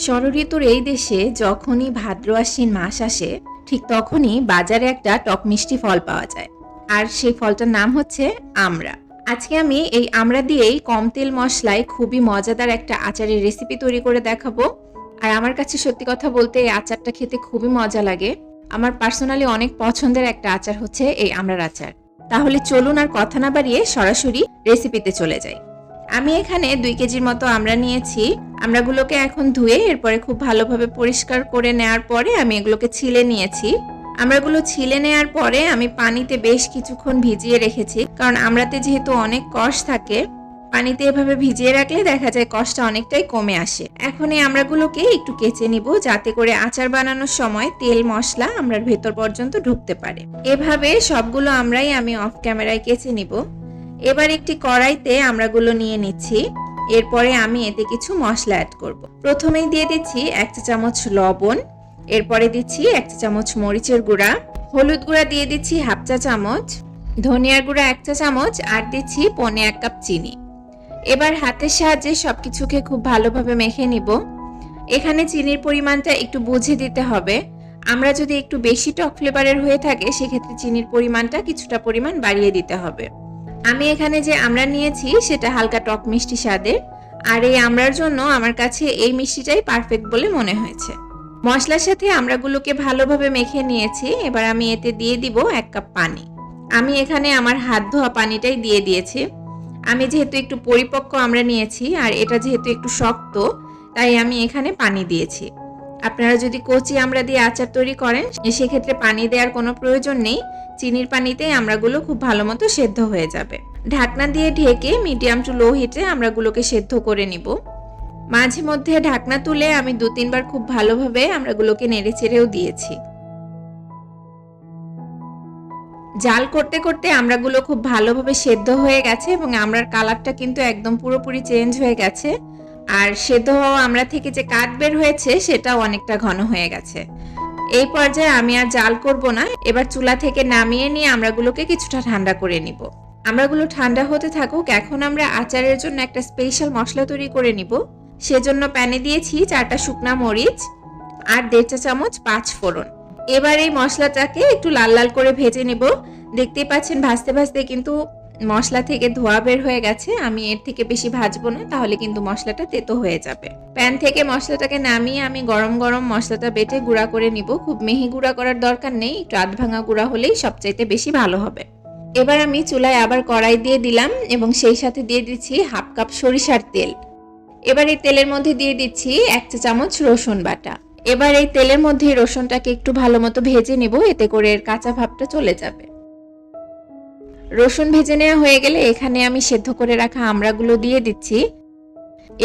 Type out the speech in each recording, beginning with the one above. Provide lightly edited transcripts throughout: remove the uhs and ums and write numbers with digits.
ষড়ঋতুর এই দেশে যখনই ভাদ্র আশ্বিন মাস আসে ঠিক তখনই বাজারে একটা টক মিষ্টি ফল পাওয়া যায়, আর সেই ফলটার নাম হচ্ছে আমড়া। আজকে আমি এই আমড়া দিয়েই কম তেল মশলায় খুবই মজাদার একটা আচারের রেসিপি তৈরি করে দেখাবো। আর আমার কাছে সত্যি কথা বলতে এই আচারটা খেতে খুবই মজা লাগে। আমার পার্সোনালি অনেক পছন্দের একটা আচার হচ্ছে এই আমড়ার আচার। তাহলে চলুন আর কথা না বাড়িয়ে সরাসরি রেসিপিতে চলে যাই। আমি এখানে 2 কেজির মতো আমড়া নিয়েছি। আমড়াগুলোকে এখন ধুয়ে এরপরে খুব ভালোভাবে পরিষ্কার করে নেওয়ার পরে আমি এগুলোকে ছিলে নিয়েছি। আমড়াগুলো ছিলে নেওয়ার পরে আমি পানিতে বেশ কিছুক্ষণ ভিজিয়ে রেখেছি, কারণ আমড়াতে যেহেতু অনেক কষ থাকে, পানিতে এভাবে ভিজিয়ে রাখলে দেখা যায় কষটা অনেকটাই কমে আসে। এখন এই আমড়াগুলোকে একটু কেচে নিব, যাতে করে আচার বানানোর সময় তেল মশলা আমড়ার ভেতর পর্যন্ত ঢুকতে পারে। এভাবে সবগুলো আমড়াই আমি অফ ক্যামেরায় কেচে নিব। এবার একটি কড়াইতে আমড়াগুলো নিয়ে নিচ্ছি। এরপরে আমি এতে কিছু মশলা অ্যাড করব। প্রথমেই দিয়ে দিচ্ছি 1 চা চামচ লবণ, এরপরে দিচ্ছি 1 চা চামচ মরিচের গুঁড়া, হলুদ গুঁড়া দিয়ে দিচ্ছি 1/2 চা চামচ, ধনিয়ার গুঁড়া 1 চা চামচ, আর দিচ্ছি 1 কাপ চিনি। এবার হাতের সাহায্যে সবকিছুকে খুব ভালোভাবে মেখে নিব। এখানে চিনির পরিমাণটা একটু বুঝে দিতে হবে। আমরা যদি একটু বেশি টক ফ্লেভারের হয়ে থাকে সেক্ষেত্রে চিনির পরিমাণটা কিছুটা পরিমাণ বাড়িয়ে দিতে হবে। আমি এখানে যে আমড়া নিয়েছি সেটা হালকা টক মিষ্টি স্বাদের, আর এই আমড়ার জন্য আমার কাছে এই মিষ্টিটাই পারফেক্ট বলে মনে হয়েছে। মশলার সাথে আমড়াগুলোকে ভালোভাবে মেখে নিয়েছি। এবার আমি এতে দিয়ে দিব 1 কাপ পানি। আমি এখানে আমার হাত ধোয়া পানিটাই দিয়ে দিয়েছি। আমি যেহেতু একটু পরিপক্ক আমড়া নিয়েছি আর এটা যেহেতু একটু শক্ত, তাই আমি এখানে পানি দিয়েছি। আপনারা যদি কচি আমড়া দিয়ে আচার তৈরি করেন সেক্ষেত্রে পানি দেওয়ার কোনো প্রয়োজন নেই। চিনির পানিতেই আমড়াগুলো খুব ভালো মতো সেদ্ধ হয়ে যাবে। ঢাকনা দিয়ে ঢেকে মিডিয়াম টু লো হিটে আমড়াগুলোকে সেদ্ধ করে নিব। মাঝে মধ্যে ঢাকনা তুলে আমি 2-3 বার খুব ভালোভাবে আমড়াগুলোকে নেড়ে চেড়েও দিয়েছি। জাল করতে করতে আমড়াগুলো খুব ভালোভাবে সেদ্ধ হয়ে গেছে এবং আমড়ার কালারটা কিন্তু একদম পুরোপুরি চেঞ্জ হয়ে গেছে। আর সেদ্ধ হওয়া আমড়া থেকে যে কাঠ বের হয়েছে সেটাও অনেকটা ঘন হয়ে গেছে। এই পর্যায়ে আমি আর জাল করব না। এবার চুলা থেকে নামিয়ে নিয়ে আমড়াগুলোকে কিছুটা ঠান্ডা করে নিব। আমড়াগুলো ঠান্ডা হতে থাকুক। এখন আমরা আচারের জন্য একটা স্পেশাল মশলা তৈরি করে নিব। সেজন্য প্যানে দিয়েছি 4টা শুকনা মরিচ আর 1.5 চা চামচ 5 ফোড়ন। এবার এই মশলাটাকে একটু লাল লাল করে ভেজে নেব। দেখতেই পাচ্ছেন ভাজতে ভাজতে কিন্তু মশলা থেকে ধোয়া বের হয়ে গেছে। আমি এর থেকে বেশি ভাজবো না, তাহলে কিন্তু মশলাটা তেতো হয়ে যাবে। প্যান থেকে মশলাটাকে নামিয়ে আমি গরম গরম মশলাটা বেটে গুঁড়া করে নিব। খুব মিহি গুঁড়া করার দরকার নেই, একটু আধ ভাঙা গুঁড়া হলেই সবচাইতে বেশি ভালো হবে। এবার আমি চুলায় আবার কড়াই দিয়ে দিলাম এবং সেই সাথে দিয়ে দিচ্ছি 1/2 কাপ সরিষার তেল। এবার এই তেলের মধ্যে দিয়ে দিচ্ছি 1 চা চামচ রসুন বাটা। এবার এই তেলের মধ্যে রসুনটাকে একটু ভালো মতো ভেজে নেব, এতে করে এর কাঁচা ভাবটা চলে যাবে। রসুন ভেজে নেওয়া হয়ে গেলে এখানে আমি সেদ্ধ করে রাখা আমড়াগুলো দিয়ে দিচ্ছি।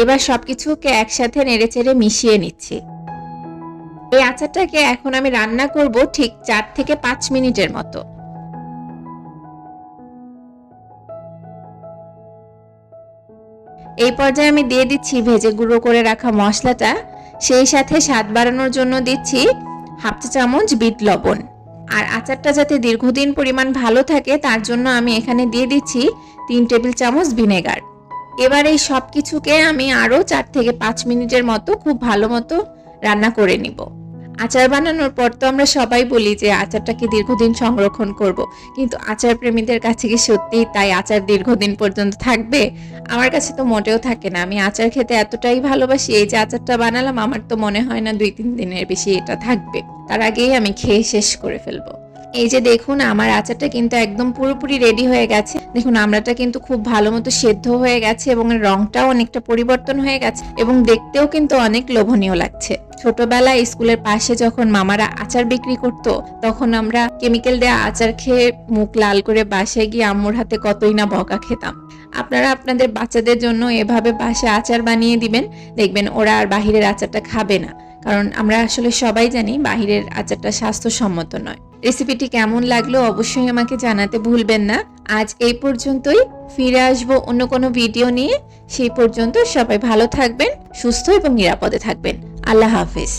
এবার সবকিছুকে একসাথে নেড়েচেড়ে মিশিয়ে নিচ্ছি। এই আচারটাকে এখন আমি রান্না করব ঠিক 4 থেকে 5 মিনিটের মতো। এই পর্যায়ে আমি দিয়ে দিচ্ছি ভেজে গুঁড়ো করে রাখা মশলাটা। সেই সাথে স্বাদ বাড়ানোর জন্য দিচ্ছি 1/2 চা চামচ বিট লবণ। আর আচারটা যাতে দীর্ঘদিন পরিমাণ ভালো থাকে তার জন্য আমি এখানে দিয়ে দিচ্ছি 3 টেবিল চামচ ভিনেগার। এবার এই সব কিছুকে আমি আরও 4 থেকে 5 মিনিটের মতো খুব ভালো মতো রান্না করে নিব। আচার বানানোর পর তো আমরা সবাই বলি যে আচারটাকে দীর্ঘদিন সংরক্ষণ করব, কিন্তু আচার প্রেমীদের কাছে কি সত্যিই তাই আচার দীর্ঘদিন পর্যন্ত থাকবে? আমার কাছে তো মোটেও থাকে না। আমি আচার খেতে এতটাই ভালোবাসি, এই যে আচারটা বানালাম আমার তো মনে হয় না 2-3 দিনের বেশি এটা থাকবে। তার আগেই আমি খেয়ে শেষ করে ফেলবো। এই যে দেখুন আমার আচারটা কিন্তু একদম পুরোপুরি রেডি হয়ে গেছে। দেখুন আমড়াটা কিন্তু খুব ভালো মতো সেদ্ধ হয়ে গেছে এবং রংটাও অনেকটা পরিবর্তন হয়ে গেছে এবং দেখতেও কিন্তু অনেক লোভনীয় লাগছে। ছোটবেলায় স্কুলের পাশে যখন মামারা আচার বিক্রি করতো তখন আমরা কেমিক্যাল দেওয়া আচার খেয়ে মুখ লাল করে বাসায় গিয়ে আম্মুর হাতে কতই না বকা খেতাম। আপনারা আপনাদের বাচ্চাদের জন্য এভাবে বাসায় আচার বানিয়ে দিবেন, দেখবেন ওরা আর বাহিরের আচারটা খাবে না। কারণ আমরা আসলে সবাই জানি বাহিরের আচারটা স্বাস্থ্যসম্মত নয়। রেসিপিটি কেমন লাগলো অবশ্যই আমাকে জানাতে ভুলবেন না। আজ এই পর্যন্তই, ফিরে আসবো অন্য কোনো ভিডিও নিয়ে। সেই পর্যন্ত সবাই ভালো থাকবেন, সুস্থ এবং নিরাপদে থাকবেন। আল্লাহ হাফেজ।